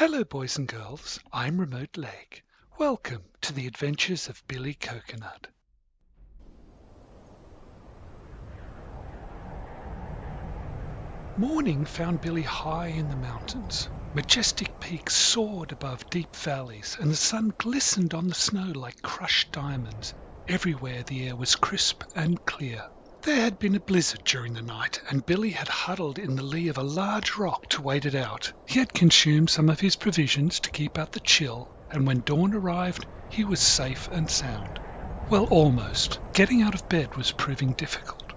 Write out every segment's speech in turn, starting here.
Hello boys and girls, I'm Remote Leg. Welcome to the adventures of Billy Coconut. Morning found Billy high in the mountains. Majestic peaks soared above deep valleys and the sun glistened on the snow like crushed diamonds. Everywhere the air was crisp and clear. There had been a blizzard during the night, and Billy had huddled in the lee of a large rock to wait it out. He had consumed some of his provisions to keep out the chill, and when dawn arrived, he was safe and sound. Well, almost. Getting out of bed was proving difficult.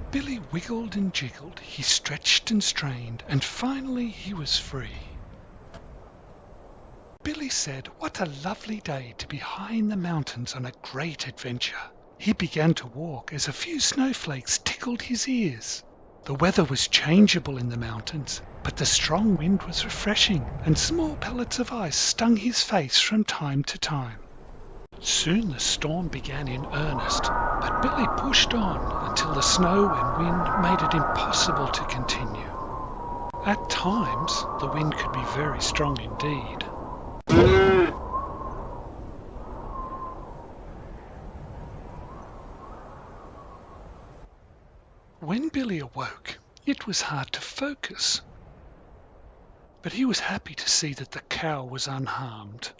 Billy wiggled and jiggled, he stretched and strained, and finally he was free. Billy said, "What a lovely day to be high in the mountains on a great adventure." He began to walk as a few snowflakes tickled his ears. The weather was changeable in the mountains, but the strong wind was refreshing, and small pellets of ice stung his face from time to time. Soon the storm began in earnest, but Billy pushed on until the snow and wind made it impossible to continue. At times, the wind could be very strong indeed. When Billy awoke, it was hard to focus, but he was happy to see that the cow was unharmed.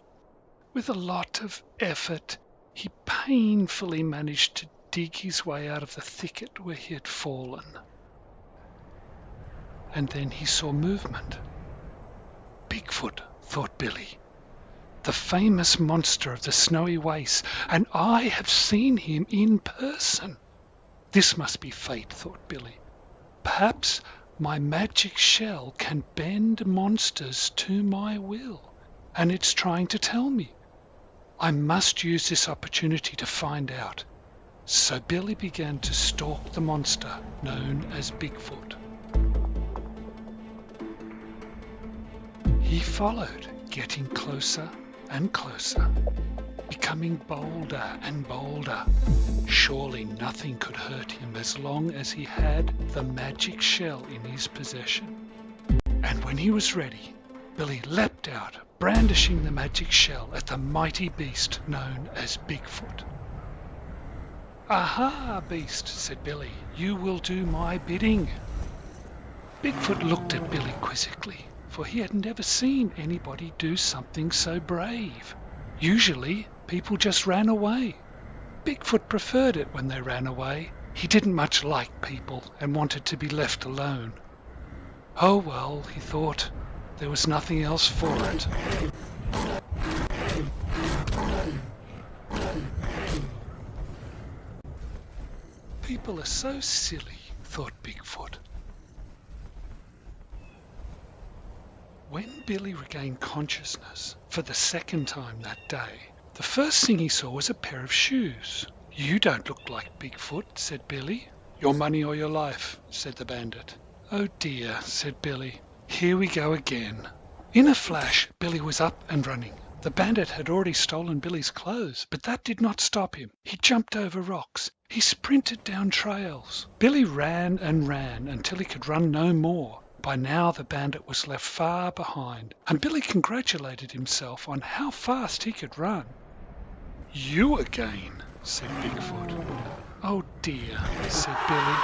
With a lot of effort, he painfully managed to dig his way out of the thicket where he had fallen. And then he saw movement. Bigfoot, thought Billy, the famous monster of the snowy wastes, and I have seen him in person. This must be fate, thought Billy. Perhaps my magic shell can bend monsters to my will, and it's trying to tell me. I must use this opportunity to find out. So Billy began to stalk the monster known as Bigfoot. He followed, getting closer and closer, becoming bolder and bolder. Surely nothing could hurt him as long as he had the magic shell in his possession. And when he was ready, Billy leapt out, brandishing the magic shell at the mighty beast known as Bigfoot. "Aha, beast," said Billy, "you will do my bidding." Bigfoot looked at Billy quizzically, for he had never seen anybody do something so brave. Usually, people just ran away. Bigfoot preferred it when they ran away. He didn't much like people and wanted to be left alone. Oh well, he thought, there was nothing else for it. People are so silly, thought Bigfoot. When Billy regained consciousness for the second time that day, the first thing he saw was a pair of shoes. "You don't look like Bigfoot," said Billy. "Your money or your life," said the bandit. "Oh dear," said Billy. "Here we go again." In a flash, Billy was up and running. The bandit had already stolen Billy's clothes, but that did not stop him. He jumped over rocks. He sprinted down trails. Billy ran and ran until he could run no more. By now the bandit was left far behind, and Billy congratulated himself on how fast he could run. "You again," said Bigfoot. "Oh dear," said Billy.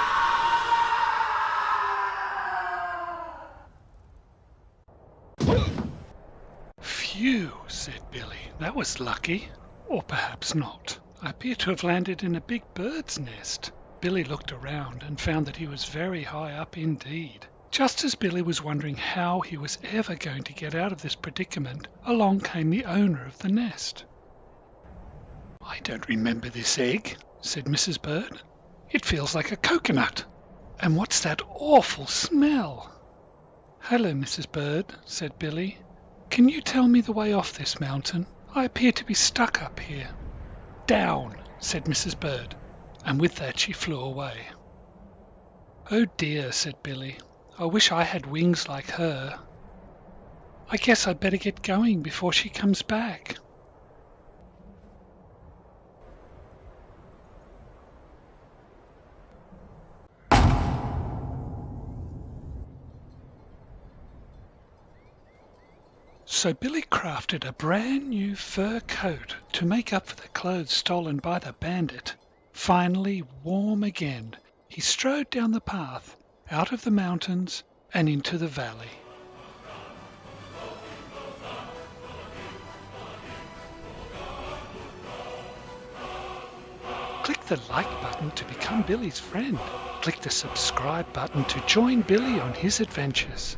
"Phew," said Billy, "that was lucky. Or perhaps not. I appear to have landed in a big bird's nest." Billy looked around and found that he was very high up indeed. Just as Billy was wondering how he was ever going to get out of this predicament, along came the owner of the nest. "I don't remember this egg," said Mrs. Bird. "It feels like a coconut. And what's that awful smell?" "Hello, Mrs. Bird," said Billy. "Can you tell me the way off this mountain? I appear to be stuck up here." "Down," said Mrs. Bird, and with that she flew away. "Oh dear," said Billy. "I wish I had wings like her. I guess I'd better get going before she comes back." So Billy crafted a brand new fur coat to make up for the clothes stolen by the bandit. Finally warm again, he strode down the path, out of the mountains and into the valley. Click the like button to become Billy's friend. Click the subscribe button to join Billy on his adventures.